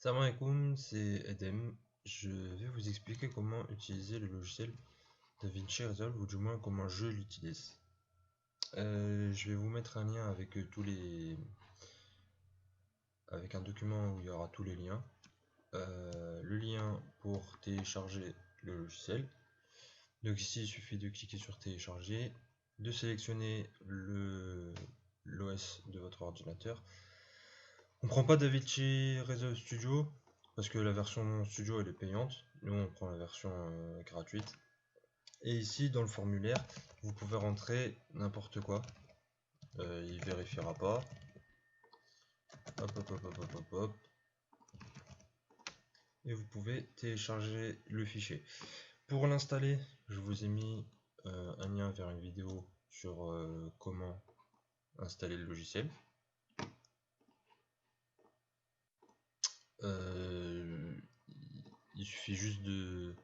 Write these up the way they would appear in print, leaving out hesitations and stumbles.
Salam alaikum, c'est Edem. Je vais vous expliquer comment utiliser le logiciel DaVinci Resolve, ou du moins comment je l'utilise. Je vais vous mettre un lien avec avec un document où il y aura tous les liens. Le lien pour télécharger le logiciel. Donc ici, il suffit de cliquer sur télécharger, de sélectionner l'OS de votre ordinateur. On prend pas DaVinci Resolve Studio parce que la version Studio elle est payante. Nous on prend la version gratuite. Et ici dans le formulaire, vous pouvez rentrer n'importe quoi. Il vérifiera pas. Hop hop hop hop hop hop hop. Et vous pouvez télécharger le fichier. Pour l'installer, je vous ai mis un lien vers une vidéo sur comment installer le logiciel. Il suffit juste de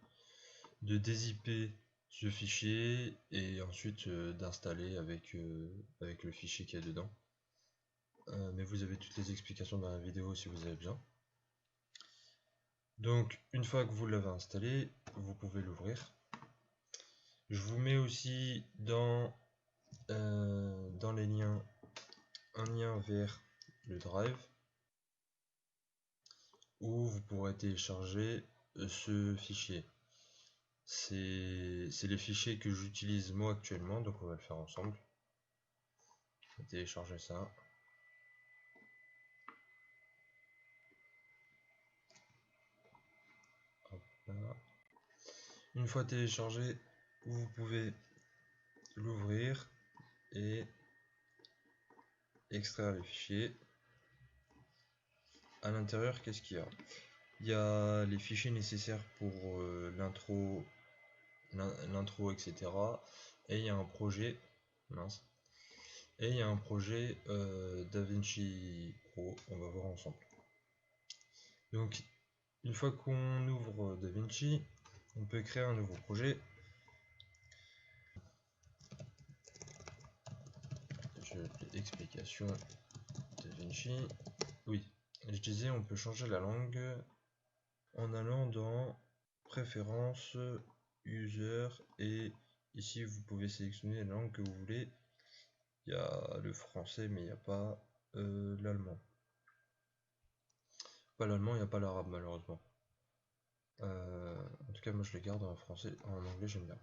dézipper ce fichier et ensuite d'installer avec le fichier qu'il y a dedans. Mais vous avez toutes les explications dans la vidéo si vous avez besoin. Donc une fois que vous l'avez installé, vous pouvez l'ouvrir. Je vous mets aussi dans les liens un lien vers le drive où vous pourrez télécharger ce fichier. C'est les fichiers que j'utilise moi actuellement, donc on va le faire ensemble. Je vais télécharger ça. Hop là. Une fois téléchargé, vous pouvez l'ouvrir et extraire les fichiers. À l'intérieur, qu'est-ce qu'il y a? Il y a les fichiers nécessaires pour l'intro, etc. Et il y a un projet, mince. Et il y a un projet DaVinci Pro, on va voir ensemble. Donc, une fois qu'on ouvre DaVinci, on peut créer un nouveau projet. Explication DaVinci. Oui, je disais, on peut changer la langue en allant dans préférences, user, et ici vous pouvez sélectionner la langue que vous voulez. Il y a le français, mais il n'y a pas l'allemand. Pas l'allemand, il n'y a pas l'arabe malheureusement. En tout cas, moi je les garde en français, en anglais j'aime bien.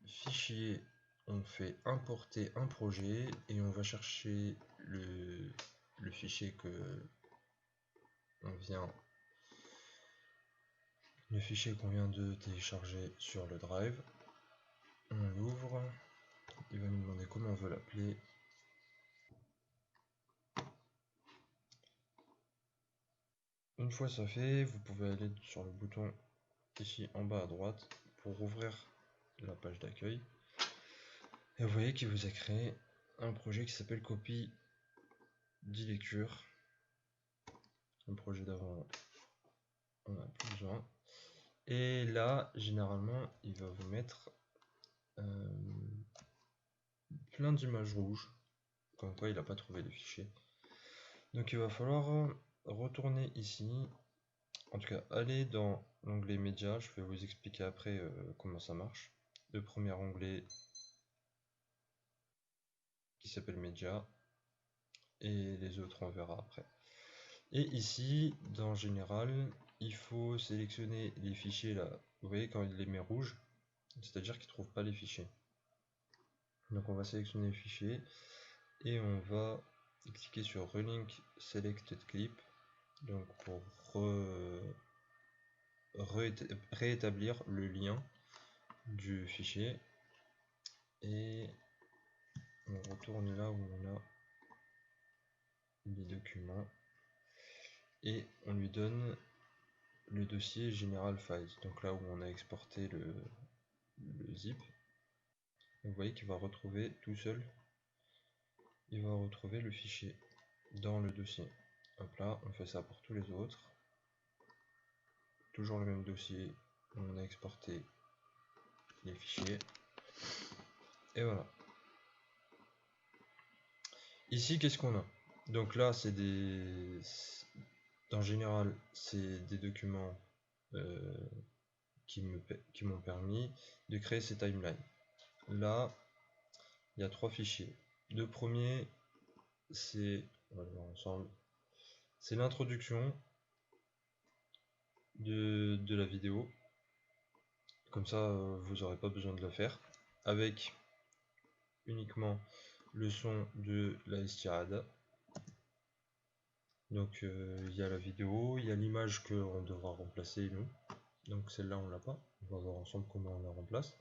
Fichier, on fait importer un projet et on va chercher le fichier que on vient le fichier qu'on vient de télécharger sur le drive. On l'ouvre, il va nous demander comment on veut l'appeler. Une fois ça fait, vous pouvez aller sur le bouton ici en bas à droite pour ouvrir la page d'accueil. Et vous voyez qu'il vous a créé un projet qui s'appelle copie d'e-lecture. Le projet d'avant, on n'a plus besoin. Et là, généralement, il va vous mettre plein d'images rouges, comme quoi il n'a pas trouvé de fichier. Donc il va falloir retourner ici, en tout cas aller dans l'onglet médias, je vais vous expliquer après comment ça marche. Le premier onglet qui s'appelle médias, et les autres on verra après. Et ici, dans général, il faut sélectionner les fichiers là. Vous voyez quand il les met rouges, c'est-à-dire qu'il ne trouve pas les fichiers. Donc on va sélectionner les fichiers et on va cliquer sur Relink Selected Clip, donc pour réétablir le lien du fichier, et on retourne là où on a les documents et on lui donne le dossier General Files, donc là où on a exporté le zip. Vous voyez qu'il va retrouver tout seul, il va retrouver le fichier dans le dossier. Hop là, on fait ça pour tous les autres. Toujours le même dossier, on a exporté les fichiers. Et voilà. Ici, qu'est-ce qu'on a? Donc là, c'est en général, c'est des documents qui m'ont permis de créer ces timelines. Là, il y a 3 fichiers. Le premier, c'est, on va le voir ensemble, c'est l'introduction de la vidéo. Comme ça, vous n'aurez pas besoin de le faire. Avec uniquement le son de la estirada. Donc il y a la vidéo, il y a l'image qu'on devra remplacer nous. Donc celle-là on l'a pas. On va voir ensemble comment on la remplace.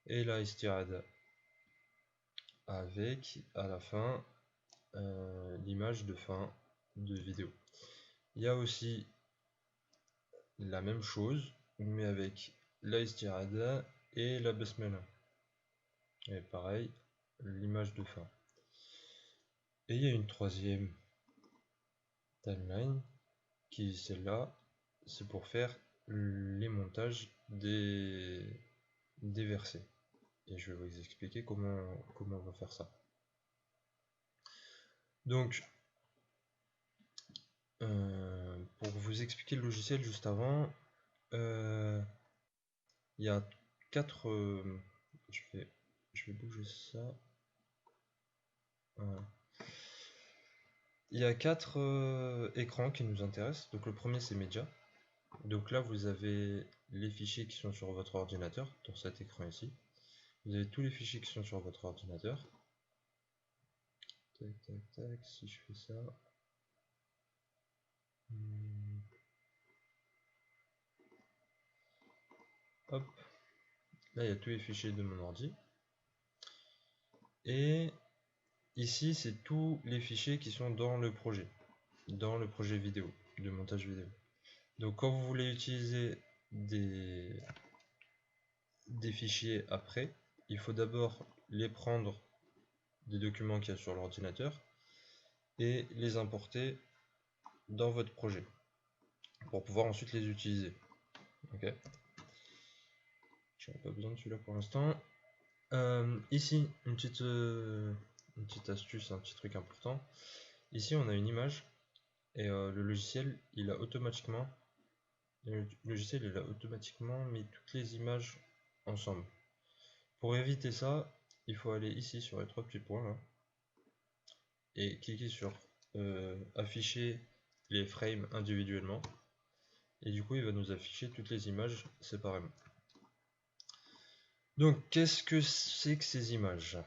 Et la estirada avec à la fin l'image de fin de vidéo. Il y a aussi la même chose mais avec la estirada et la basmala. Et pareil, l'image de fin. Et il y a une troisième timeline qui est celle-là, c'est pour faire les montages des versets. Et je vais vous expliquer comment on va faire ça. Donc, pour vous expliquer le logiciel juste avant, il y a 4... je vais bouger ça. Voilà. Il y a 4 écrans qui nous intéressent. Donc le premier c'est Media. Donc là vous avez les fichiers qui sont sur votre ordinateur, dans cet écran ici. Vous avez tous les fichiers qui sont sur votre ordinateur. Tac, tac, tac, si je fais ça. Hop. Là, il y a tous les fichiers de mon ordi. Et ici, c'est tous les fichiers qui sont dans le projet vidéo, de montage vidéo. Donc, quand vous voulez utiliser des fichiers après, il faut d'abord les prendre des documents qu'il y a sur l'ordinateur et les importer dans votre projet pour pouvoir ensuite les utiliser. Ok. Je n'ai pas besoin de celui-là pour l'instant. Ici, une petite astuce, un petit truc important. Ici, on a une image et le logiciel, il a automatiquement mis toutes les images ensemble. Pour éviter ça, il faut aller ici sur les 3 petits points là et cliquer sur afficher les frames individuellement. Et du coup, il va nous afficher toutes les images séparément. Donc, qu'est-ce que c'est que ces images?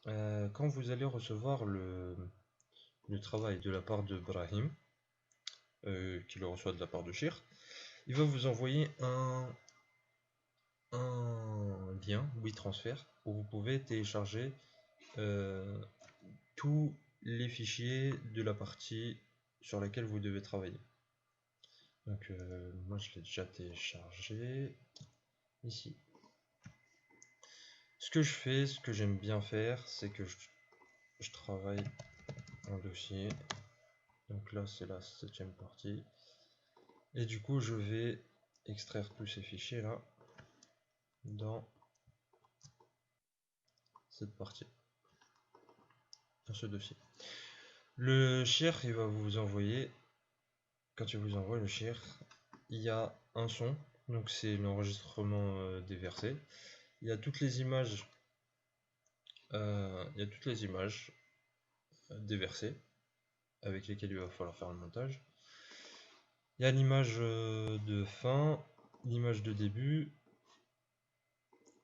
Quand vous allez recevoir le travail de la part de Brahim, qui le reçoit de la part de Shir, il va vous envoyer un lien WeTransfer où vous pouvez télécharger tous les fichiers de la partie sur laquelle vous devez travailler. Donc moi je l'ai déjà téléchargé ici. Ce que je fais, ce que j'aime bien faire, c'est que je travaille en dossier. Donc là c'est la 7e partie. Et du coup je vais extraire tous ces fichiers là dans cette partie, dans ce dossier. Le share il va vous envoyer, quand il vous envoie le share, il y a un son, donc c'est l'enregistrement des versets. Il y a toutes les images, des versets avec lesquels il va falloir faire le montage. Il y a l'image de fin, l'image de début,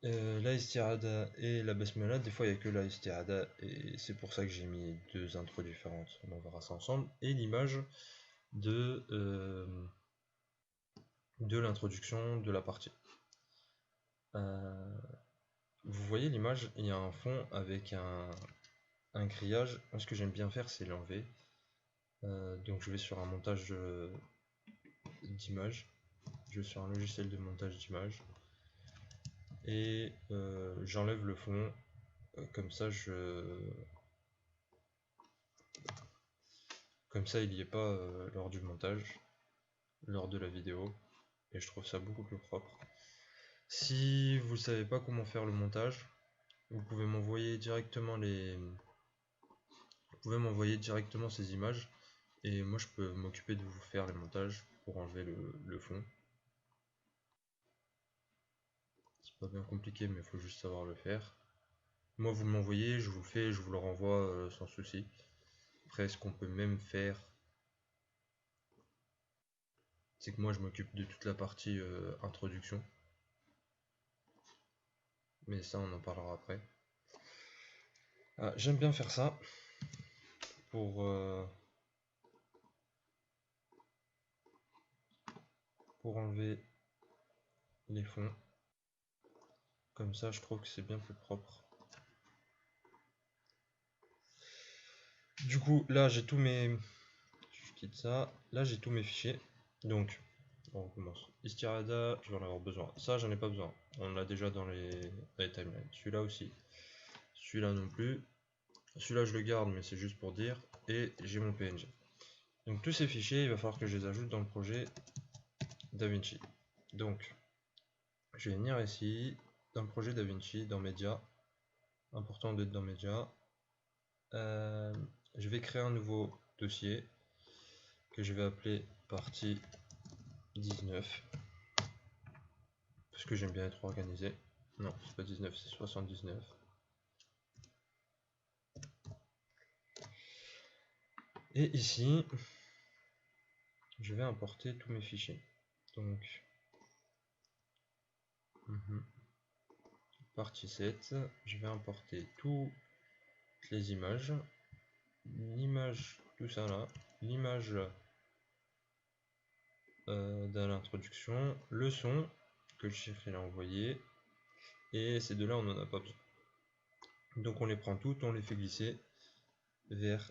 la estirada et la basmala. Des fois il n'y a que la estirada et c'est pour ça que j'ai mis 2 intros différentes. On verra ça ensemble. Et l'image de l'introduction de la partie. Vous voyez l'image, il y a un fond avec un grillage. Moi, ce que j'aime bien faire, c'est l'enlever. Donc je vais sur un montage d'image. Je vais sur un logiciel de montage d'image. Et j'enlève le fond. Comme ça, il n'y est pas lors du montage, lors de la vidéo. Et je trouve ça beaucoup plus propre. Si vous ne savez pas comment faire le montage, vous pouvez m'envoyer directement ces images Et moi je peux m'occuper de vous faire les montages pour enlever le fond. C'est pas bien compliqué, mais il faut juste savoir le faire. Moi vous m'envoyez, je vous le fais, je vous le renvoie sans souci. Après, ce qu'on peut même faire, c'est que moi je m'occupe de toute la partie introduction. Mais ça on en parlera après. Ah, j'aime bien faire ça pour enlever les fonds. Comme ça je trouve que c'est bien plus propre. Du coup là j'ai tous mes... Je quitte ça. Là j'ai tous mes fichiers. Donc on recommence. Istirada, je vais en avoir besoin. Ça j'en ai pas besoin. On l'a déjà dans les timelines. Celui-là aussi. Celui-là non plus. Celui-là je le garde mais c'est juste pour dire. Et j'ai mon PNG. Donc tous ces fichiers, il va falloir que je les ajoute dans le projet DaVinci. Donc je vais venir ici, dans le projet DaVinci, dans Media. Important d'être dans Media. Je vais créer un nouveau dossier que je vais appeler partie 19. Parce que j'aime bien être organisé. Non, c'est pas 19, c'est 79. Et ici, je vais importer tous mes fichiers. Donc, partie 7, je vais importer toutes les images. L'image, tout ça là. L'image de l'introduction. Le son que le chef a envoyé. Et ces deux-là, on n'en a pas besoin. Donc on les prend toutes, on les fait glisser vers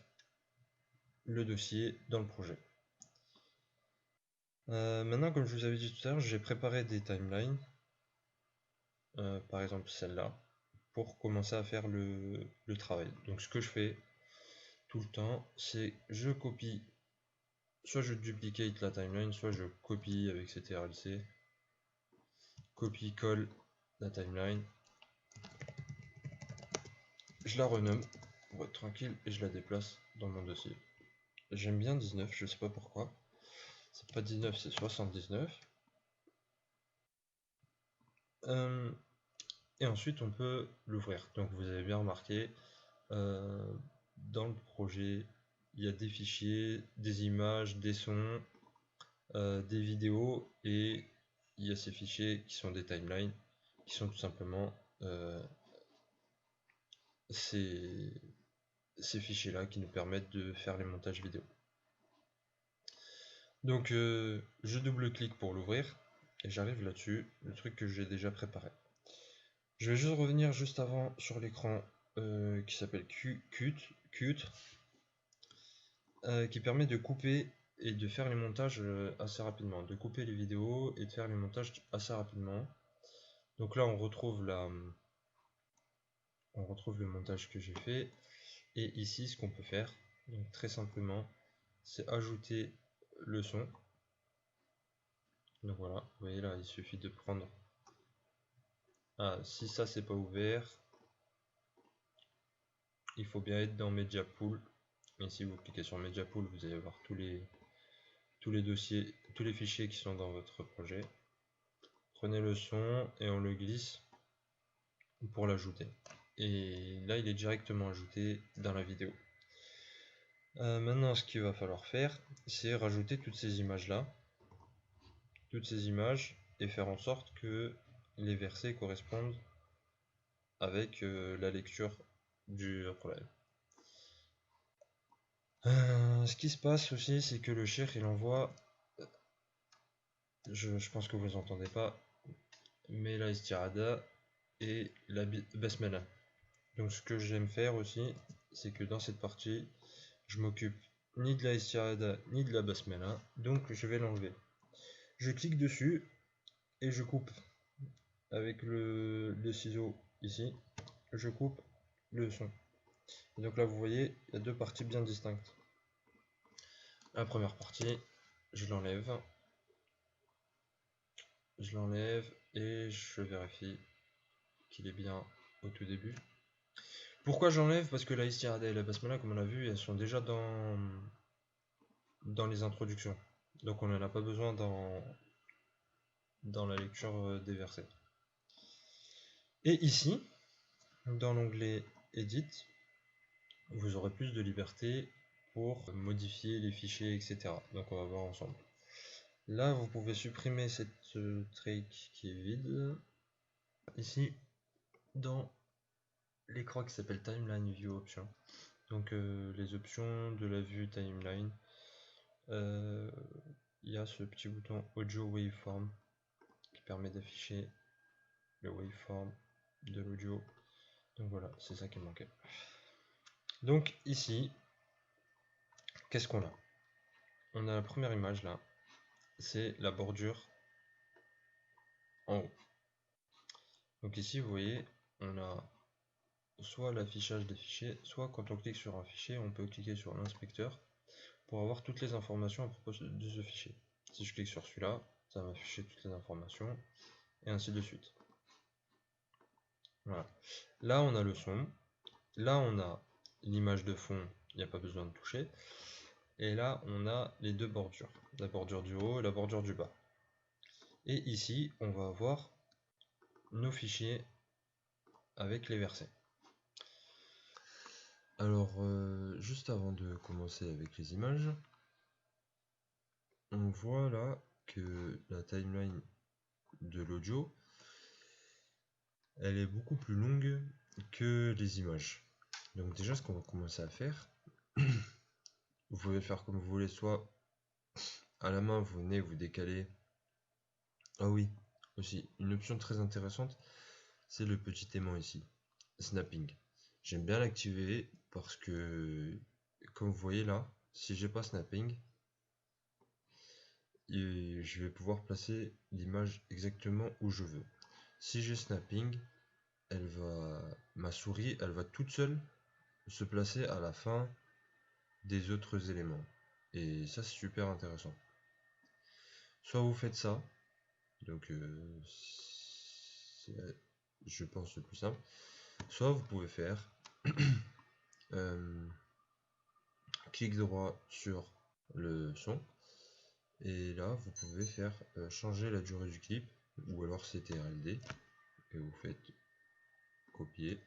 le dossier dans le projet. Maintenant, comme je vous avais dit tout à l'heure, j'ai préparé des timelines, par exemple celle-là, pour commencer à faire le travail. Donc ce que je fais tout le temps, c'est je copie, soit je duplicate la timeline, soit je copie avec CTRL-C, copie-colle la timeline, je la renomme pour être tranquille et je la déplace dans mon dossier. J'aime bien 19, je sais pas pourquoi. C'est pas 19, c'est 79. Et ensuite on peut l'ouvrir. Donc vous avez bien remarqué, dans le projet, il y a des fichiers, des images, des sons, des vidéos, et il y a ces fichiers qui sont des timelines, qui sont tout simplement ces fichiers-là qui nous permettent de faire les montages vidéo. Donc je double-clique pour l'ouvrir, et j'arrive là-dessus, le truc que j'ai déjà préparé. Je vais juste revenir juste avant sur l'écran qui s'appelle Qt, qui permet de couper et de faire les montages assez rapidement, de couper les vidéos et de faire les montages assez rapidement. Donc là on retrouve le montage que j'ai fait, et ici ce qu'on peut faire, donc très simplement, c'est ajouter le son. Donc voilà, vous voyez là, il suffit de prendre... Ah, si ça c'est pas ouvert, il faut bien être dans Media Pool. Et si vous cliquez sur Media Pool, vous allez voir tous les dossiers, tous les fichiers qui sont dans votre projet. Prenez le son et on le glisse pour l'ajouter. Et là, il est directement ajouté dans la vidéo. Maintenant, ce qu'il va falloir faire, c'est rajouter toutes ces images-là, et faire en sorte que les versets correspondent avec la lecture du problème. Ce qui se passe aussi, c'est que le cheikh il envoie, je pense que vous n'entendez pas, mais la istirada et la basmala. Donc ce que j'aime faire aussi, c'est que dans cette partie, je m'occupe ni de la istirada ni de la basmala, donc je vais l'enlever. Je clique dessus et je coupe avec le ciseau ici, je coupe le son. Et donc là vous voyez, il y a deux parties bien distinctes. La première partie, je l'enlève et je vérifie qu'il est bien au tout début. Pourquoi j'enlève? Parce que la istirada et la basmala, comme on l'a vu, elles sont déjà dans dans les introductions. Donc on n'en a pas besoin dans la lecture des versets. Et ici, dans l'onglet Edit, vous aurez plus de liberté pour modifier les fichiers, etc. Donc on va voir ensemble. Là, vous pouvez supprimer cette trait qui est vide. Ici, dans l'écran qui s'appelle Timeline View Options. Donc les options de la vue timeline. Il y a ce petit bouton Audio Waveform qui permet d'afficher le waveform de l'audio. Donc voilà, c'est ça qui me manquait. Donc ici, qu'est-ce qu'on a? On a la première image là, c'est la bordure en haut. Donc ici, vous voyez, on a soit l'affichage des fichiers, soit quand on clique sur un fichier, on peut cliquer sur l'inspecteur pour avoir toutes les informations à propos de ce fichier. Si je clique sur celui-là, ça va afficher toutes les informations, et ainsi de suite. Voilà. Là, on a le son. Là, on a l'image de fond, il n'y a pas besoin de toucher. Et là, on a les deux bordures, la bordure du haut et la bordure du bas. Et ici, on va avoir nos fichiers avec les versets. Alors, juste avant de commencer avec les images, on voit là que la timeline de l'audio, elle est beaucoup plus longue que les images. Donc déjà, ce qu'on va commencer à faire, vous pouvez faire comme vous voulez, soit à la main, vous venez vous décaler. Ah oui, aussi, une option très intéressante, c'est le petit aimant ici, snapping. J'aime bien l'activer parce que, comme vous voyez là, si j'ai pas snapping, je vais pouvoir placer l'image exactement où je veux. Si j'ai snapping, ma souris, elle va toute seule se placer à la fin des autres éléments. Et ça, c'est super intéressant. Soit vous faites ça, donc c'est, je pense, le plus simple. Soit vous pouvez faire clic droit sur le son, et là vous pouvez faire changer la durée du clip, ou alors CTRLD, et vous faites copier,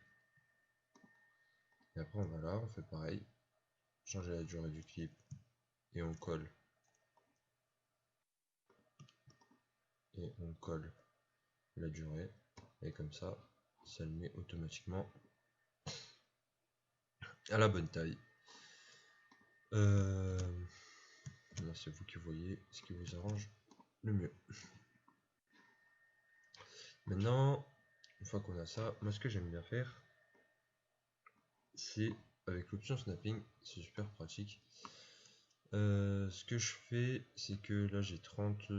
et après on va là, on fait pareil, changer la durée du clip, et on colle la durée, et comme ça le met automatiquement à la bonne taille. Là c'est vous qui voyez ce qui vous arrange le mieux. Maintenant, une fois qu'on a ça, moi ce que j'aime bien faire, c'est avec l'option snapping, c'est super pratique. Ce que je fais, c'est que là j'ai 30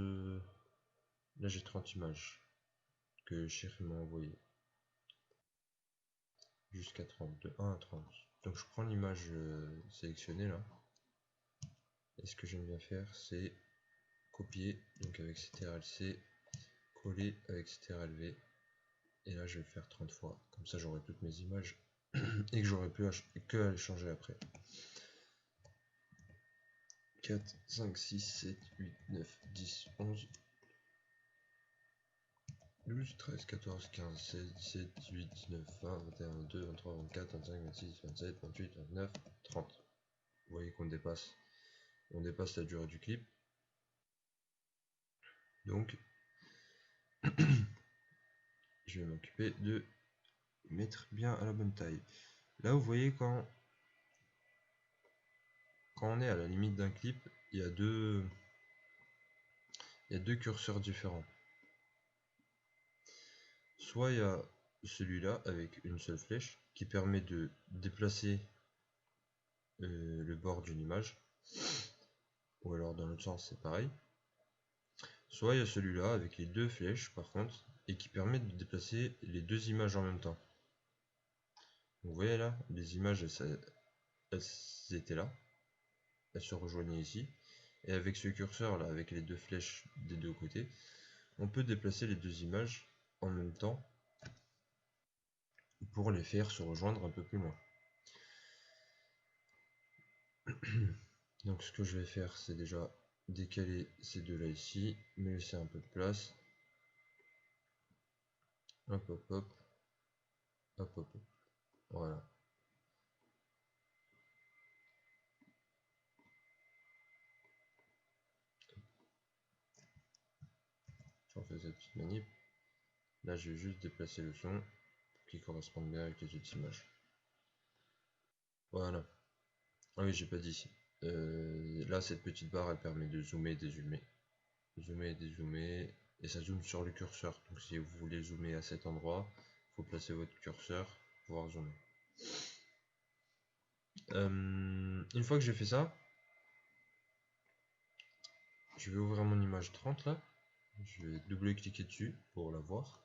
images que Chéri m'a envoyé. Jusqu'à 30, de 1 à 30. Donc je prends l'image sélectionnée là. Et ce que j'aime bien faire, c'est copier, donc avec CTRL-C, coller avec CTRL-V. Et là je vais le faire 30 fois. Comme ça j'aurai toutes mes images et que j'aurai que à les changer après. 4, 5, 6, 7, 8, 9, 10, 11, 12, 13, 14, 15, 16, 17, 18, 19, 20, 21, 22, 23, 24, 25, 26, 27, 28, 29, 30. Vous voyez qu'on dépasse la durée du clip. Donc, je vais m'occuper de mettre bien à la bonne taille. Là, vous voyez quand on est à la limite d'un clip, il y a deux curseurs différents. Soit il y a celui-là avec une seule flèche qui permet de déplacer le bord d'une image, ou alors dans l'autre sens c'est pareil. Soit il y a celui-là avec les deux flèches par contre, et qui permet de déplacer les deux images en même temps. Vous voyez là, les images elles étaient là, elles se rejoignaient ici, et avec ce curseur là, avec les deux flèches des deux côtés, on peut déplacer les deux images en même temps pour les faire se rejoindre un peu plus loin. Donc ce que je vais faire, c'est déjà décaler ces deux là ici, me laisser un peu de place. Hop hop hop. Hop hop hop. Voilà. J'en fais cette petite manip. Là je vais juste déplacer le son pour qu'il corresponde bien avec les autres images. Voilà. Ah oui, j'ai pas dit. Là cette petite barre elle permet de zoomer et dézoomer. Zoomer et dézoomer. Et ça zoome sur le curseur. Donc si vous voulez zoomer à cet endroit, il faut placer votre curseur pour pouvoir zoomer. Une fois que j'ai fait ça, je vais ouvrir mon image 30 là. Je vais double-cliquer dessus pour la voir.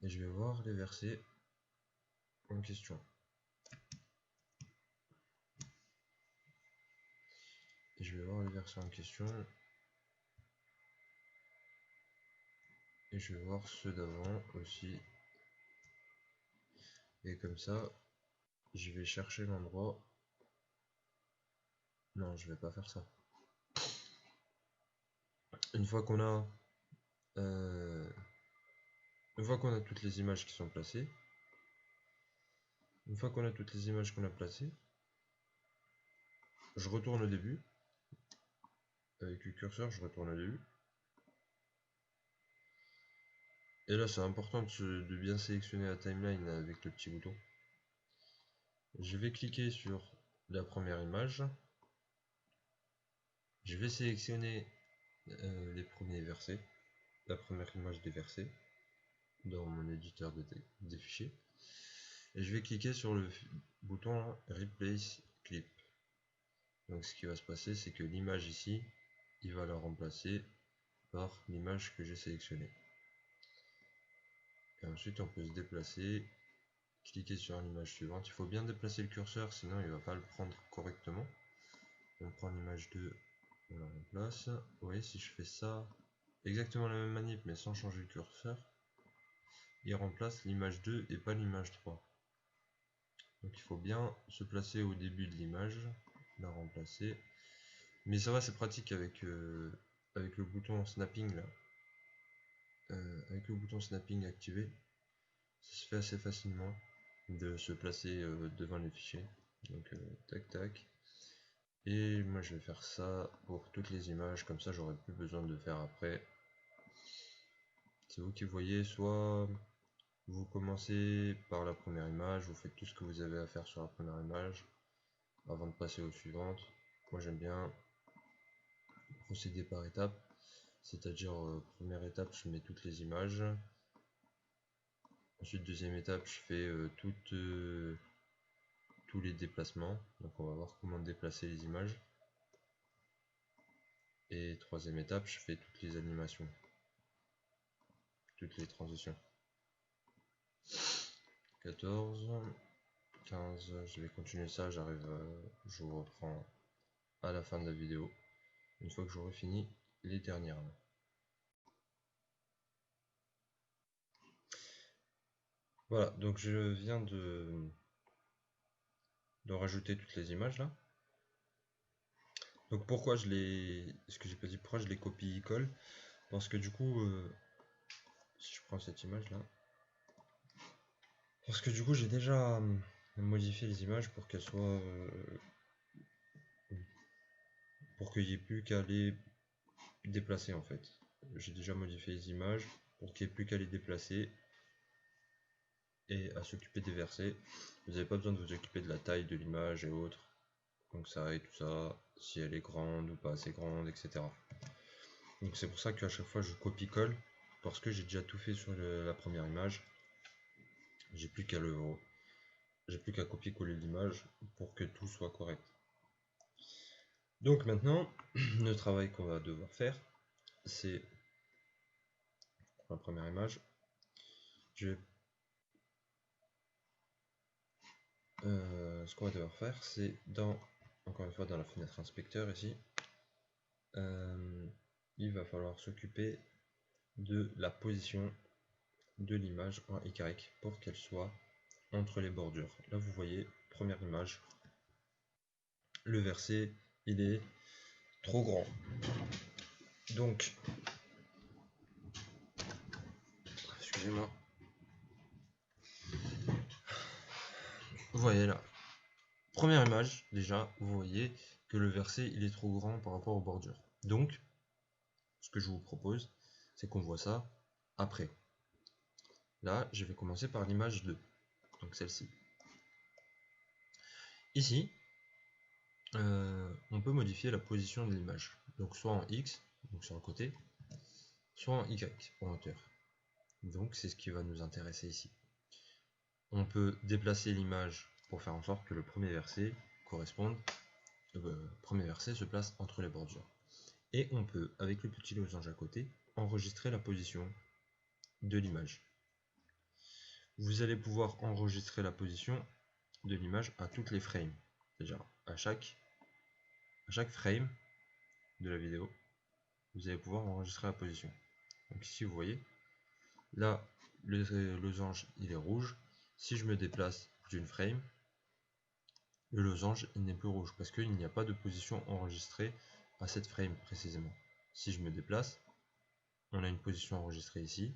Et je vais voir les versets en question. Et je vais voir les versets en question. Et je vais voir ceux d'avant aussi. Et comme ça, je vais chercher l'endroit. Non, je vais pas faire ça. Une fois qu'on a toutes les images qui sont placées, une fois qu'on a toutes les images qu'on a placées, je retourne au début. Avec le curseur, je retourne au début. Et là, c'est important de bien sélectionner la timeline avec le petit bouton. Je vais cliquer sur la première image. Je vais sélectionner les premiers versets, la première image des versets dans mon éditeur des fichiers. Et je vais cliquer sur le bouton là, Replace Clip. Donc ce qui va se passer, c'est que l'image ici, il va la remplacer par l'image que j'ai sélectionnée. Et ensuite on peut se déplacer, cliquer sur l'image suivante. Il faut bien déplacer le curseur, sinon il ne va pas le prendre correctement. On prend l'image 2, on la remplace. Vous voyez, si je fais ça, exactement la même manip mais sans changer le curseur, il remplace l'image 2 et pas l'image 3. Donc il faut bien se placer au début de l'image, la remplacer. Mais ça va, c'est pratique avec le bouton snapping là. Avec le bouton snapping activé, ça se fait assez facilement de se placer devant les fichiers. Donc tac tac. Et moi je vais faire ça pour toutes les images, comme ça j'aurai plus besoin de faire après. C'est vous qui voyez, soit vous commencez par la première image, vous faites tout ce que vous avez à faire sur la première image avant de passer aux suivantes. Moi j'aime bien procéder par étapes, c'est-à-dire première étape je mets toutes les images, ensuite deuxième étape je fais tous les déplacements, donc on va voir comment déplacer les images, et troisième étape je fais toutes les animations, toutes les transitions. 14, 15, je vais continuer ça, je vous reprends à la fin de la vidéo, une fois que j'aurai fini les dernières. Voilà, donc je viens de rajouter toutes les images là. Donc pourquoi je les... Ce que j'ai pas dit, pourquoi je les copie-colle? Parce que du coup, si je prends cette image là, parce que du coup j'ai déjà modifié les images pour qu'elles soient... pour qu'il n'y ait plus qu'à les déplacer en fait. J'ai déjà modifié les images pour qu'il n'y ait plus qu'à les déplacer et à s'occuper des versets. Vous n'avez pas besoin de vous occuper de la taille de l'image et autres. Donc ça et tout ça, si elle est grande ou pas assez grande, etc. Donc c'est pour ça qu'à chaque fois je copie-colle, parce que j'ai déjà tout fait sur la première image. J'ai plus qu'à copier-coller l'image pour que tout soit correct. Donc maintenant, le travail qu'on va devoir faire, c'est pour la première image, ce qu'on va devoir faire, c'est encore une fois dans la fenêtre inspecteur ici, il va falloir s'occuper de la position de l'image en Y pour qu'elle soit entre les bordures. Là vous voyez, première image, le verset il est trop grand. Donc, excusez-moi. Vous voyez là. Première image, déjà, vous voyez que le verset il est trop grand par rapport aux bordures. Donc, ce que je vous propose, c'est qu'on voit ça après. Là, je vais commencer par l'image 2, donc celle-ci. Ici, on peut modifier la position de l'image. Donc soit en X, donc sur le côté, soit en Y, en hauteur. Donc c'est ce qui va nous intéresser ici. On peut déplacer l'image pour faire en sorte que le premier verset corresponde, premier verset se place entre les bordures. Et on peut, avec le petit losange à côté, enregistrer la position de l'image. Vous allez pouvoir enregistrer la position de l'image à toutes les frames. C'est-à-dire à chaque frame de la vidéo, vous allez pouvoir enregistrer la position. Donc ici vous voyez, là le losange il est rouge. Si je me déplace d'une frame, le losange il n'est plus rouge parce qu'il n'y a pas de position enregistrée à cette frame précisément. Si je me déplace, on a une position enregistrée ici.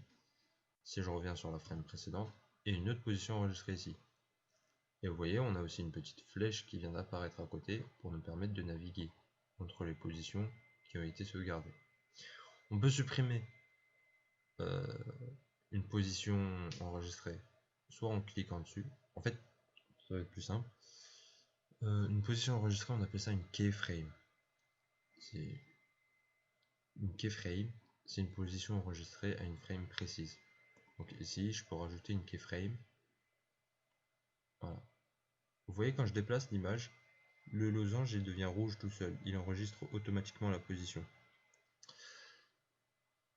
Si je reviens sur la frame précédente, et une autre position enregistrée ici. Et vous voyez, on a aussi une petite flèche qui vient d'apparaître à côté pour nous permettre de naviguer entre les positions qui ont été sauvegardées. On peut supprimer une position enregistrée, soit en cliquant dessus. En fait, ça va être plus simple. Une position enregistrée, on appelle ça une keyframe. Une keyframe, c'est une position enregistrée à une frame précise. Donc ici, je peux rajouter une keyframe. Voilà. Vous voyez, quand je déplace l'image, le losange il devient rouge tout seul. Il enregistre automatiquement la position.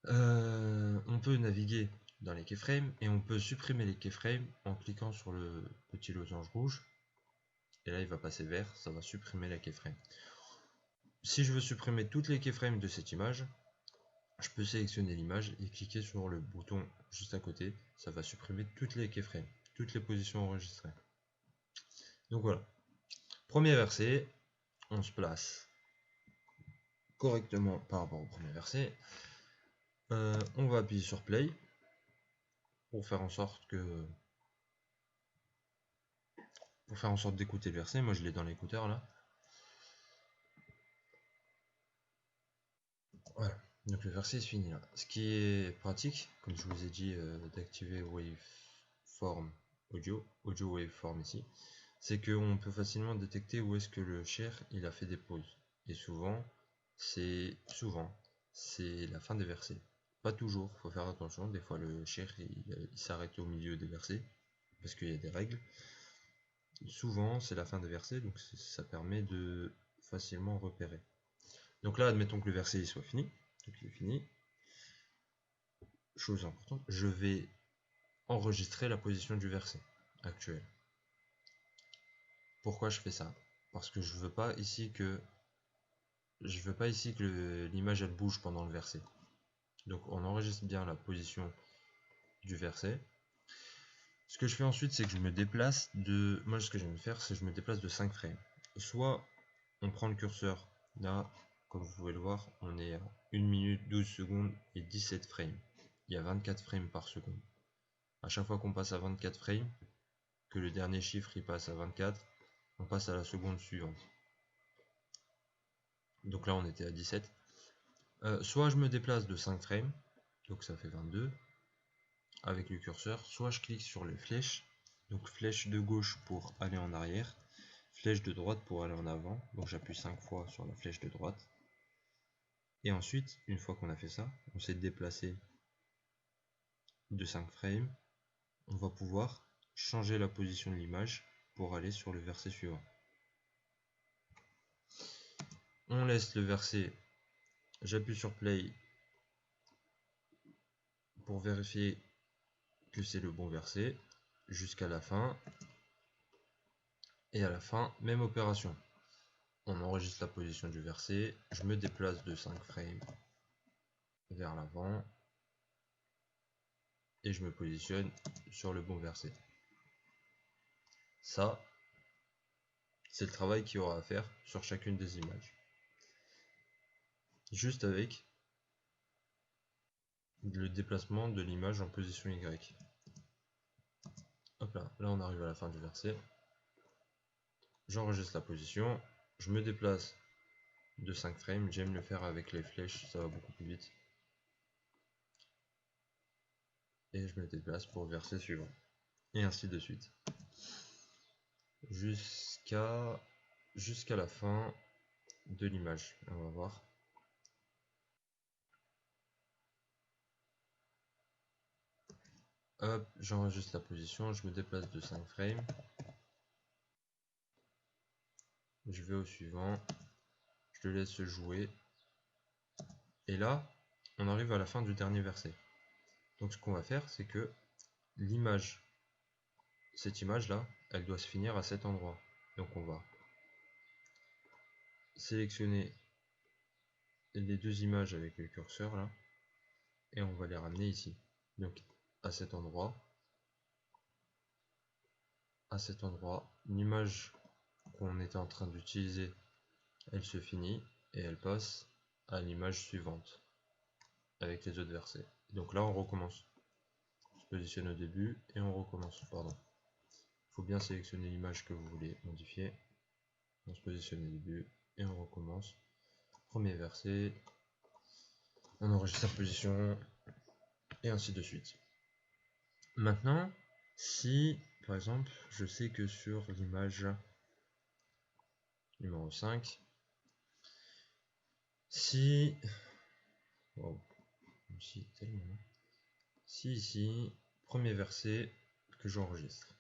On peut naviguer dans les keyframes et on peut supprimer les keyframes en cliquant sur le petit losange rouge. Et là, il va passer vert, ça va supprimer la keyframe. Si je veux supprimer toutes les keyframes de cette image, je peux sélectionner l'image et cliquer sur le bouton juste à côté. Ça va supprimer toutes les keyframes, toutes les positions enregistrées. Donc voilà. Premier verset, on se place correctement par rapport au premier verset. On va appuyer sur play pour faire en sorte d'écouter le verset. Moi je l'ai dans l'écouteur là. Voilà, donc le verset se finit là. Ce qui est pratique, comme je vous ai dit, d'activer Waveform audio Waveform ici, c'est qu'on peut facilement détecter où est-ce que le share il a fait des pauses. Et souvent c'est la fin des versets. Pas toujours, faut faire attention. Des fois le share il s'arrête au milieu des versets parce qu'il y a des règles. Souvent c'est la fin des versets, donc ça permet de facilement repérer. Donc là, admettons que le verset soit fini. Donc il est fini. Chose importante, je vais enregistrer la position du verset actuel. Pourquoi je fais ça? Parce que je veux pas ici que l'image elle bouge pendant le verset. Donc on enregistre bien la position du verset. Ce que je fais ensuite, c'est que je me déplace de... Moi, ce que j'aime faire, c'est que je me déplace de 5 frames. Soit on prend le curseur, là, comme vous pouvez le voir, on est à 1 minute 12 secondes et 17 frames. Il y a 24 frames par seconde. À chaque fois qu'on passe à 24 frames, que le dernier chiffre il passe à 24, on passe à la seconde suivante. Donc là, on était à 17. Soit je me déplace de 5 frames, donc ça fait 22, avec le curseur, soit je clique sur les flèches, donc flèche de gauche pour aller en arrière, flèche de droite pour aller en avant, donc j'appuie 5 fois sur la flèche de droite, et ensuite, une fois qu'on a fait ça, on s'est déplacé de 5 frames, on va pouvoir changer la position de l'image pour aller sur le verset suivant. On laisse le verset, j'appuie sur play pour vérifier que c'est le bon verset jusqu'à la fin, et à la fin, même opération. On enregistre la position du verset, je me déplace de 5 frames vers l'avant et je me positionne sur le bon verset. Ça, c'est le travail qu'il y aura à faire sur chacune des images. juste avec le déplacement de l'image en position Y. Hop là, là on arrive à la fin du verset. J'enregistre la position, je me déplace de 5 frames, j'aime le faire avec les flèches, ça va beaucoup plus vite. Et je me déplace pour le verset suivant. Et ainsi de suite. Jusqu'à la fin de l'image. On va voir. Hop, j'enregistre la position, je me déplace de 5 frames. Je vais au suivant. Je le laisse jouer. Et là, on arrive à la fin du dernier verset. Donc ce qu'on va faire, c'est que l'image, cette image là, elle doit se finir à cet endroit. Donc on va sélectionner les deux images avec le curseur là, et on va les ramener ici. Donc à cet endroit, l'image qu'on était en train d'utiliser, elle se finit et elle passe à l'image suivante avec les autres versets. Donc là on recommence. On se positionne au début et on recommence. Pardon. Il faut bien sélectionner l'image que vous voulez modifier. On se positionne au début et on recommence. Premier verset, on enregistre la position et ainsi de suite. Maintenant, si par exemple je sais que sur l'image numéro 5, si ici, premier verset que j'enregistre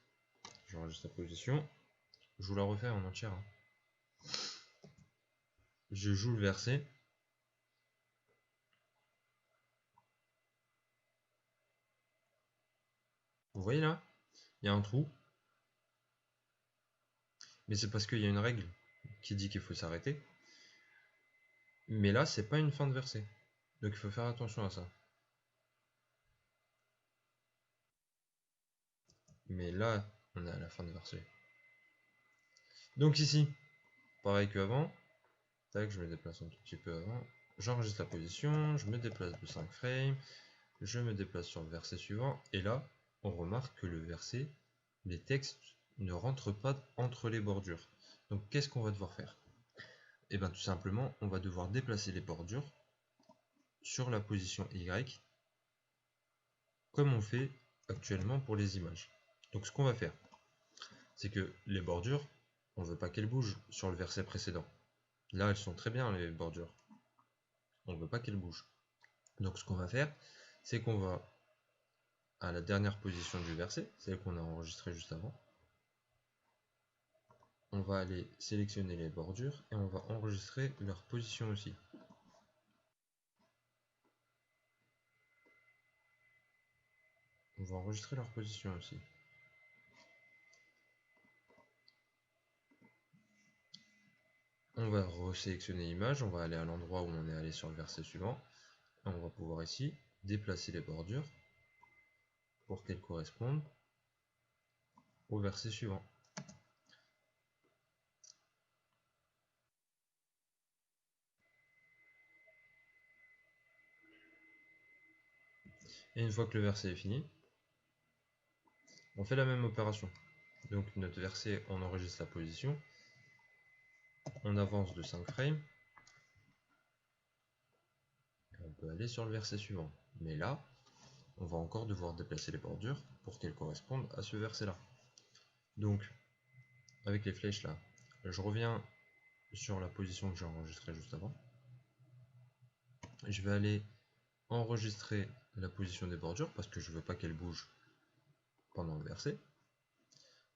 la position, je vous la refais en entière, hein. Je joue le verset, vous voyez là, il y a un trou, mais c'est parce qu'il y a une règle qui dit qu'il faut s'arrêter, mais là c'est pas une fin de verset, donc il faut faire attention à ça. Mais là on est à la fin de verset. Donc ici, pareil qu'avant, tac, je me déplace un tout petit peu avant, j'enregistre la position, je me déplace de 5 frames, je me déplace sur le verset suivant, et là on remarque que le verset, les textes ne rentrent pas entre les bordures. Donc qu'est-ce qu'on va devoir faire? Et bien tout simplement, on va devoir déplacer les bordures sur la position Y, comme on fait actuellement pour les images. Donc ce qu'on va faire, c'est que les bordures, on ne veut pas qu'elles bougent sur le verset précédent. Là, elles sont très bien, les bordures. On ne veut pas qu'elles bougent. Donc ce qu'on va faire, c'est qu'on va à la dernière position du verset, celle qu'on a enregistrée juste avant. On va aller sélectionner les bordures et on va enregistrer leur position aussi. On va enregistrer leur position aussi. On va resélectionner l'image, on va aller à l'endroit où on est allé sur le verset suivant. Et on va pouvoir ici déplacer les bordures pour qu'elles correspondent au verset suivant. Et une fois que le verset est fini, on fait la même opération. Donc notre verset, on enregistre la position, on avance de 5 frames, et on peut aller sur le verset suivant. Mais là, on va encore devoir déplacer les bordures pour qu'elles correspondent à ce verset-là. Donc, avec les flèches là, je reviens sur la position que j'ai enregistrée juste avant. Je vais aller enregistrer la position des bordures parce que je ne veux pas qu'elles bougent pendant le verset.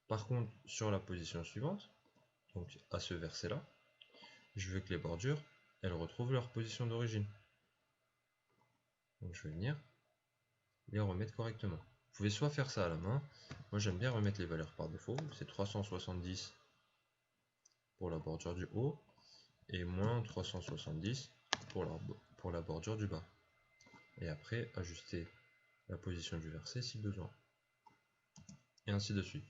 Par contre, sur la position suivante, donc à ce verset là, je veux que les bordures elles retrouvent leur position d'origine. Donc je vais venir les remettre correctement. Vous pouvez soit faire ça à la main, moi j'aime bien remettre les valeurs par défaut, c'est 370 pour la bordure du haut et moins 370 pour la bordure du bas. Et après ajuster la position du verset si besoin. Et ainsi de suite.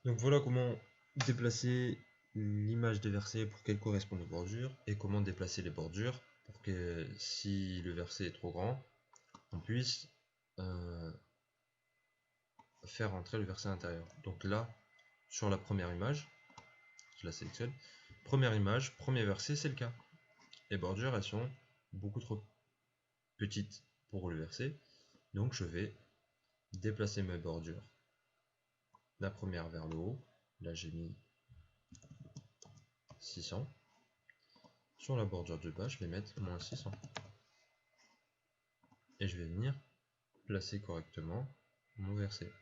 Donc voilà comment déplacer l'image des versets pour qu'elle corresponde aux bordures et comment déplacer les bordures pour que si le verset est trop grand, on puisse faire entrer le verset à l'intérieur. Donc là, sur la première image, je la sélectionne, première image, premier verset, c'est le cas. Les bordures, elles sont beaucoup trop petites pour le verset, donc je vais déplacer mes bordures. La première vers le haut, là j'ai mis 600. Sur la bordure du bas, je vais mettre moins 600. Et je vais venir placer correctement mon verset.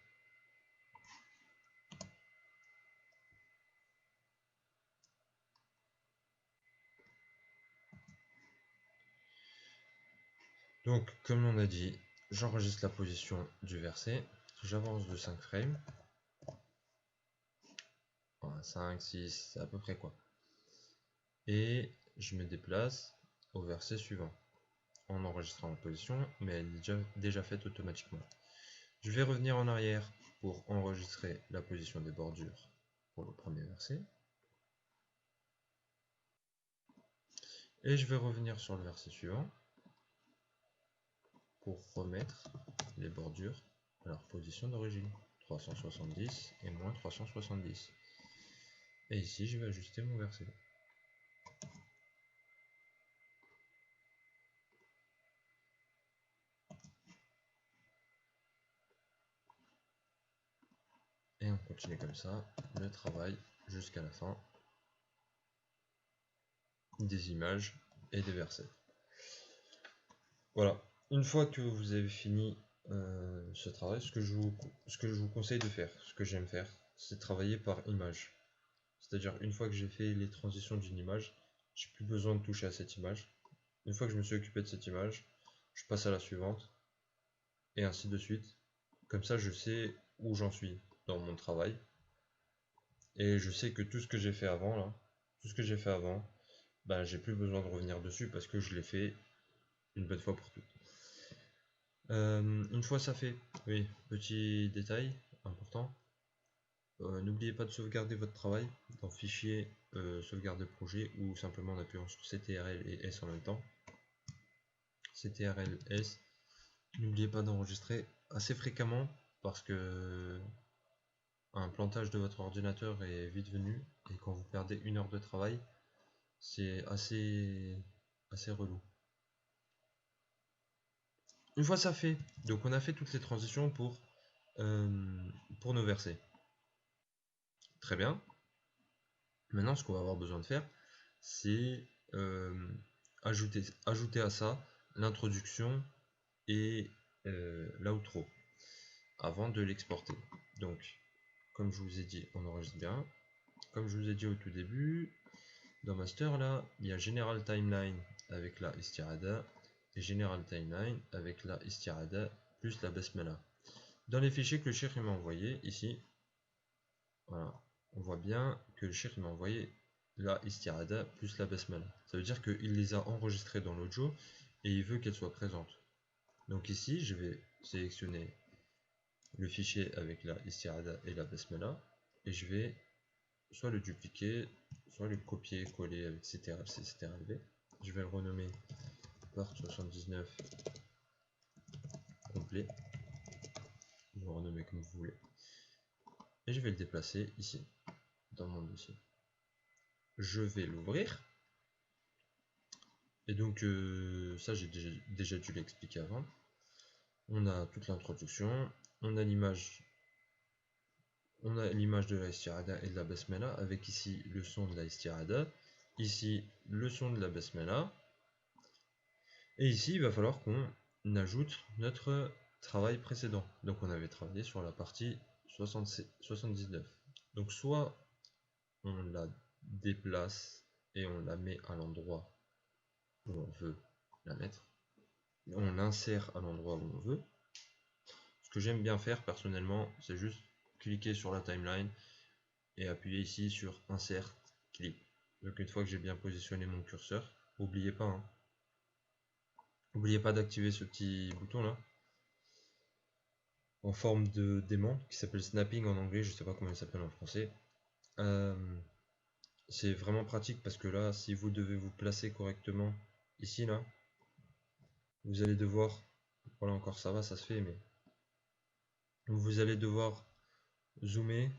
Donc, comme on a dit, j'enregistre la position du verset, j'avance de 5 frames. Voilà, 5, 6, c'est à peu près quoi. Et je me déplace au verset suivant, en enregistrant la position, mais elle est déjà faite automatiquement. Je vais revenir en arrière pour enregistrer la position des bordures pour le premier verset. Et je vais revenir sur le verset suivant pour remettre les bordures à leur position d'origine. 370 et moins 370. Et ici, je vais ajuster mon verset. Et on continue comme ça, le travail jusqu'à la fin des images et des versets. Voilà, une fois que vous avez fini ce travail, ce que je vous conseille de faire, ce que j'aime faire, c'est travailler par image. C'est-à-dire, une fois que j'ai fait les transitions d'une image, j'ai plus besoin de toucher à cette image. Une fois que je me suis occupé de cette image, je passe à la suivante, et ainsi de suite. Comme ça, je sais où j'en suis dans mon travail. Et je sais que tout ce que j'ai fait avant, là, tout ce que j'ai fait avant, ben, j'ai plus besoin de revenir dessus parce que je l'ai fait une bonne fois pour toutes. Une fois ça fait, oui, petit détail important, n'oubliez pas de sauvegarder votre travail dans fichier sauvegarde projet ou simplement en appuyant sur CTRL et S en même temps. CTRL S, n'oubliez pas d'enregistrer assez fréquemment parce que un plantage de votre ordinateur est vite venu et quand vous perdez une heure de travail, c'est assez relou. Une fois ça fait, donc on a fait toutes les transitions pour nos versets. Très bien. Maintenant, ce qu'on va avoir besoin de faire, c'est ajouter à ça l'introduction et l'outro avant de l'exporter. Donc, comme je vous ai dit, on enregistre bien. Comme je vous ai dit au tout début, dans Master, là, il y a General Timeline avec la istirada et General Timeline avec la istirada plus la basmala. Dans les fichiers que le cheikh m'a envoyé ici, voilà, on voit bien que le cheikh m'a envoyé la istirada plus la basmala. Ça veut dire qu'il les a enregistrés dans l'audio et il veut qu'elles soient présentes. Donc ici, je vais sélectionner le fichier avec la istirada et la basmala et je vais soit le dupliquer, soit le copier, coller avec CTRL-V. Je vais le renommer part 79 complet. Vous le renommez comme vous voulez. Et je vais le déplacer ici, dans mon dossier. Je vais l'ouvrir. Et donc, ça, j'ai déjà dû l'expliquer avant. On a toute l'introduction, on a l'image de la istirada et de la basmala, avec ici le son de la istirada, ici le son de la basmala, et ici il va falloir qu'on ajoute notre travail précédent. Donc on avait travaillé sur la partie 79. Donc soit on la déplace et on la met à l'endroit où on veut la mettre, on l'insère à l'endroit où on veut. Ce que j'aime bien faire personnellement, c'est juste cliquer sur la timeline et appuyer ici sur Insert Clip. Donc une fois que j'ai bien positionné mon curseur, n'oubliez pas, n'oubliez pas d'activer ce petit bouton là en forme de d'aimant qui s'appelle snapping en anglais, je sais pas comment il s'appelle en français. c'est vraiment pratique parce que là, si vous devez vous placer correctement ici, là, vous allez devoir, voilà encore ça va, ça se fait, mais vous allez devoir zoomer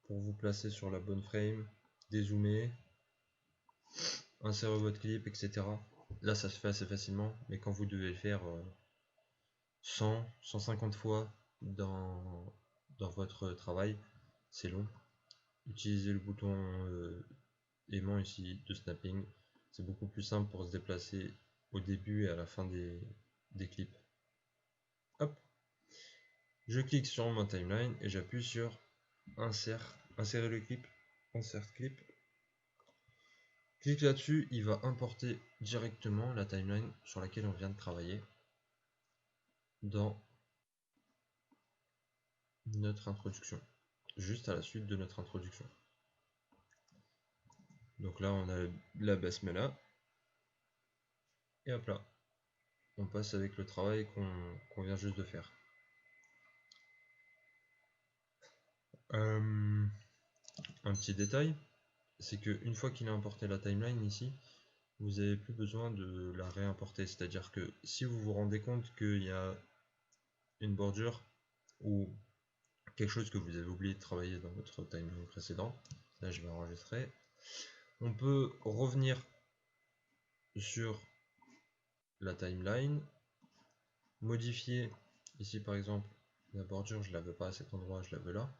pour vous placer sur la bonne frame, dézoomer, insérer votre clip, etc. Là, ça se fait assez facilement, mais quand vous devez le faire 100, 150 fois dans votre travail, c'est long. Utilisez le bouton aimant ici de snapping, c'est beaucoup plus simple pour se déplacer au début et à la fin des clips. Hop, je clique sur ma timeline et j'appuie sur insérer le clip, insert clip. Clique là-dessus, il va importer directement la timeline sur laquelle on vient de travailler dans notre introduction, juste à la suite de notre introduction. Donc là, on a la basmala, et hop là, on passe avec le travail qu'on vient juste de faire. Un petit détail, c'est qu'une fois qu'il a importé la timeline ici, vous n'avez plus besoin de la réimporter. C'est-à-dire que si vous vous rendez compte qu'il y a une bordure ou quelque chose que vous avez oublié de travailler dans votre timeline précédent, là je vais enregistrer, on peut revenir sur la timeline, modifier ici par exemple la bordure, je ne la veux pas à cet endroit, je la veux là.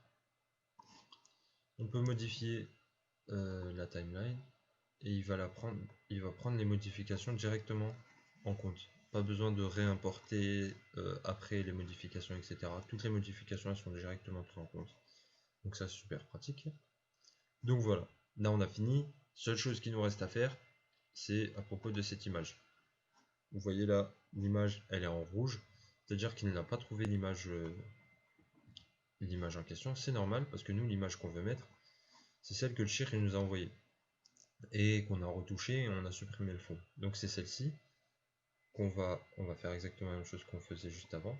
On peut modifier la timeline et il va prendre les modifications directement en compte. Pas besoin de réimporter après les modifications, etc. Toutes les modifications elles sont directement prises en compte. Donc ça c'est super pratique. Donc voilà, là on a fini. Seule chose qui nous reste à faire, c'est à propos de cette image. Vous voyez là, l'image elle est en rouge, c'est-à-dire qu'il n'a pas trouvé l'image en question. C'est normal parce que nous l'image qu'on veut mettre, c'est celle que le Shir nous a envoyée et qu'on a retouché et on a supprimé le fond. Donc c'est celle-ci qu'on va faire exactement la même chose qu'on faisait juste avant.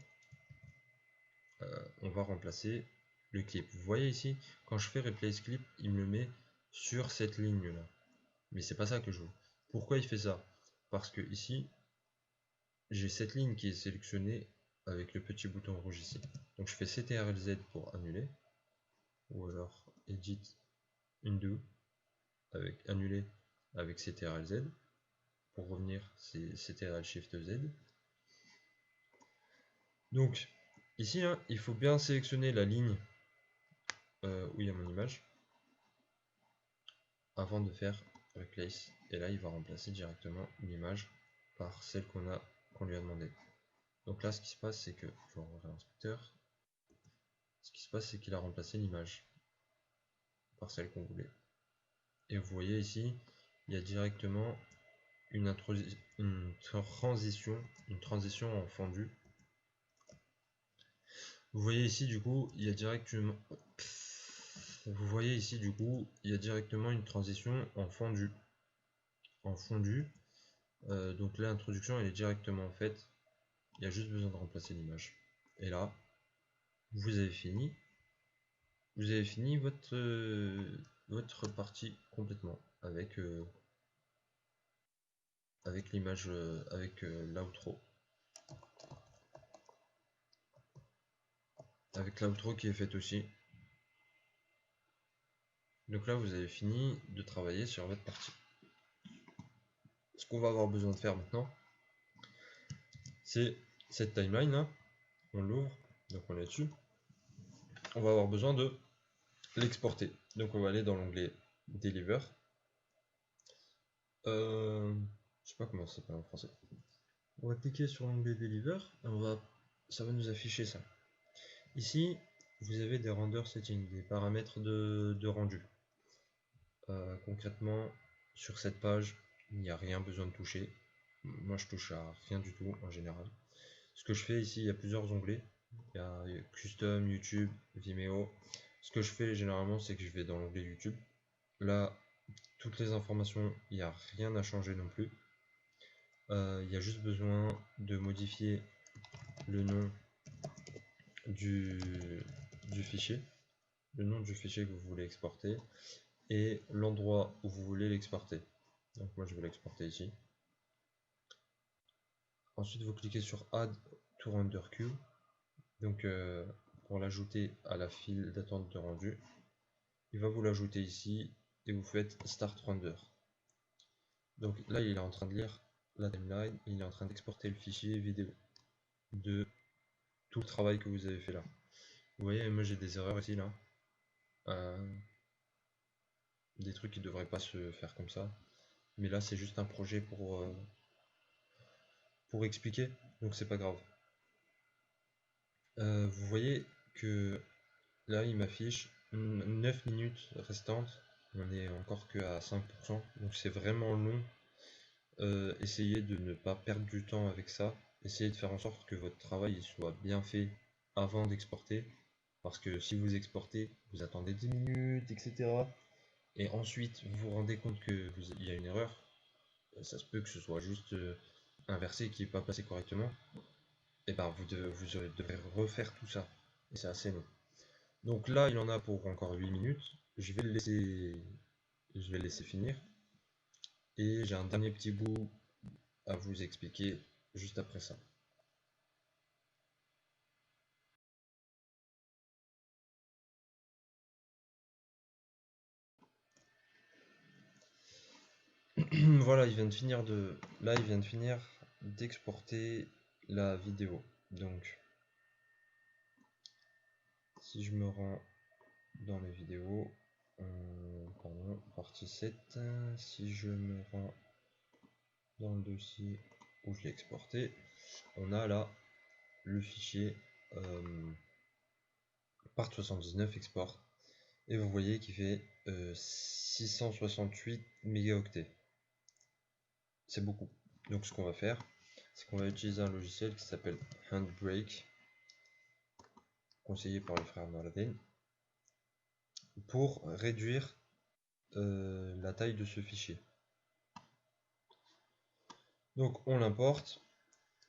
On va remplacer le clip. Vous voyez ici, quand je fais replace clip, il me le met sur cette ligne là. Mais c'est pas ça que je veux. Pourquoi il fait ça? Parce que ici, j'ai cette ligne qui est sélectionnée avec le petit bouton rouge ici. Donc je fais CTRL-Z pour annuler, ou alors Edit Undo avec annuler avec CTRL-Z. Pour revenir, c'est CTRL-Shift-Z. Donc ici, hein, il faut bien sélectionner la ligne où il y a mon image avant de faire Replace. Et là, il va remplacer directement l'image par celle qu'on lui a demandé. Donc là, ce qui se passe, c'est que je vais ouvrir l'inspecteur. Ce qui se passe, c'est qu'il a remplacé l'image par celle qu'on voulait. Et vous voyez ici, il y a directement une transition en fondu. Vous voyez ici, du coup, il y a directement. Vous voyez ici, du coup, il y a directement une transition en fondu. Donc l'introduction, elle est directement faite. Il y a juste besoin de remplacer l'image. Et là, vous avez fini. Vous avez fini votre partie complètement avec l'image, avec l'outro. Avec l'outro qui est faite aussi. Donc là, vous avez fini de travailler sur votre partie. Ce qu'on va avoir besoin de faire maintenant, c'est cette timeline là. On l'ouvre, donc on est dessus. On va avoir besoin de l'exporter. Donc on va aller dans l'onglet Deliver. Je sais pas comment ça s'appelle en français. On va cliquer sur l'onglet Deliver et ça va nous afficher ça. Ici, vous avez des render settings, des paramètres de rendu. Concrètement, sur cette page, il n'y a rien besoin de toucher. Moi, je touche à rien du tout en général. Ce que je fais ici, il y a plusieurs onglets. Il y a Custom, YouTube, Vimeo. Ce que je fais généralement, c'est que je vais dans l'onglet YouTube. Là, toutes les informations, il n'y a rien à changer non plus. Il y a juste besoin de modifier le nom du fichier. le nom du fichier que vous voulez exporter et l'endroit où vous voulez l'exporter. Donc moi je vais l'exporter ici. Ensuite vous cliquez sur Add to Render Queue, donc pour l'ajouter à la file d'attente de rendu. Il va vous l'ajouter ici et vous faites Start Render. Donc là il est en train de lire la timeline, il est en train d'exporter le fichier vidéo de tout le travail que vous avez fait là. Vous voyez, moi j'ai des erreurs ici là. Des trucs qui devraient pas se faire comme ça. Mais là c'est juste un projet pour expliquer, donc c'est pas grave. Vous voyez que là il m'affiche 9 minutes restantes, on est encore que à 5%, donc c'est vraiment long. Essayez de ne pas perdre du temps avec ça, essayez de faire en sorte que votre travail soit bien fait avant d'exporter, parce que si vous exportez, vous attendez 10 minutes, etc. Et ensuite vous vous rendez compte qu'il y a une erreur, ça se peut que ce soit juste inversé qui n'est pas passé correctement, et ben vous devrez refaire tout ça, et c'est assez long. Donc là il en a pour encore 8 minutes, je vais le laisser finir, et j'ai un dernier petit bout à vous expliquer juste après ça. Voilà, il vient de finir d'exporter la vidéo. Donc si je me rends dans les vidéos, pardon, partie 7, si je me rends dans le dossier où je l'ai exporté, on a là le fichier part79 export, et vous voyez qu'il fait 668 mégaoctets. C'est beaucoup. Donc ce qu'on va faire, c'est qu'on va utiliser un logiciel qui s'appelle Handbrake, conseillé par le frère Nordin, pour réduire la taille de ce fichier. Donc on l'importe.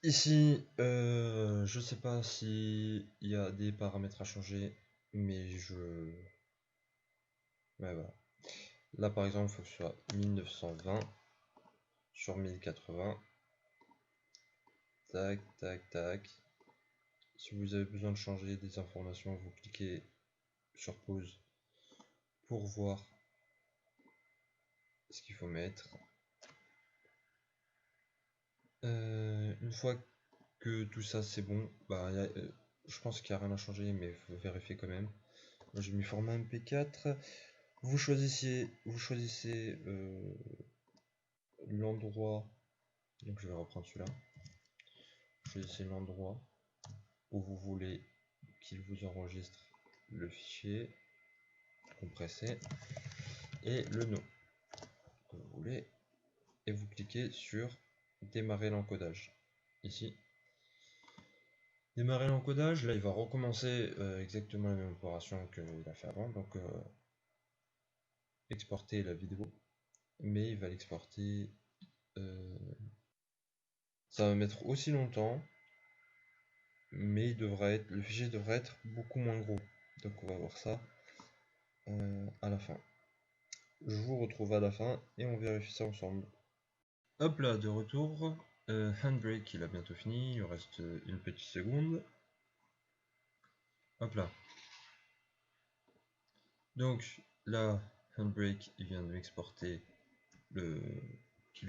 Ici, je sais pas s'il y a des paramètres à changer, mais ouais, voilà. Là par exemple, il faut que ce soit 1920 sur 1080. Tac, tac, tac. Si vous avez besoin de changer des informations, vous cliquez sur pause pour voir ce qu'il faut mettre. Une fois que tout ça c'est bon, bah, je pense qu'il n'y a rien à changer, mais il faut vérifier quand même. Moi j'ai mis format MP4. Vous choisissez l'endroit, donc je vais reprendre celui-là. Choisissez l'endroit où vous voulez qu'il vous enregistre le fichier compressé et le nom que vous voulez, et vous cliquez sur démarrer l'encodage ici. Démarrer l'encodage, là il va recommencer exactement la même opération qu'il a fait avant, donc exporter la vidéo, mais il va l'exporter, ça va mettre aussi longtemps, mais le fichier devrait être beaucoup moins gros, donc on va voir ça à la fin. Je vous retrouve à la fin et on vérifie ça ensemble. Hop là, de retour. Handbrake il a bientôt fini, il reste une petite seconde. Hop là. Donc là, Handbrake il vient de m'exporter le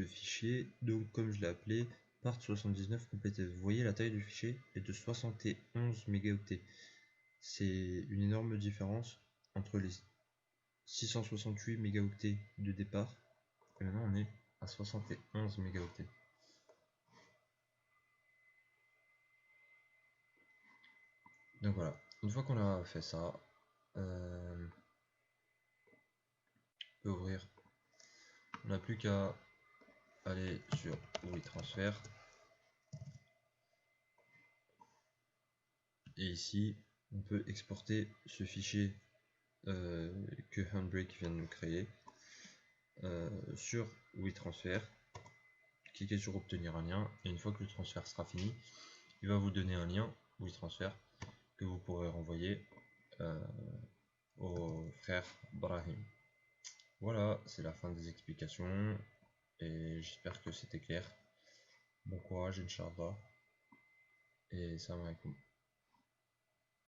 fichier. Donc comme je l'ai appelé, part79 complété. Vous voyez la taille du fichier est de 71 mégaoctets. C'est une énorme différence entre les 668 mégaoctets de départ et maintenant on est à 71 mégaoctets. Donc voilà, une fois qu'on a fait ça, on peut ouvrir. On n'a plus qu'à aller sur WeTransfer. Et ici, on peut exporter ce fichier que Handbrake vient de nous créer sur WeTransfer. Cliquez sur obtenir un lien, et une fois que le transfert sera fini, il va vous donner un lien WeTransfer que vous pourrez renvoyer au frère Brahim. Voilà, c'est la fin des explications et j'espère que c'était clair. Bon courage, Inch'Allah, et salam alaikum.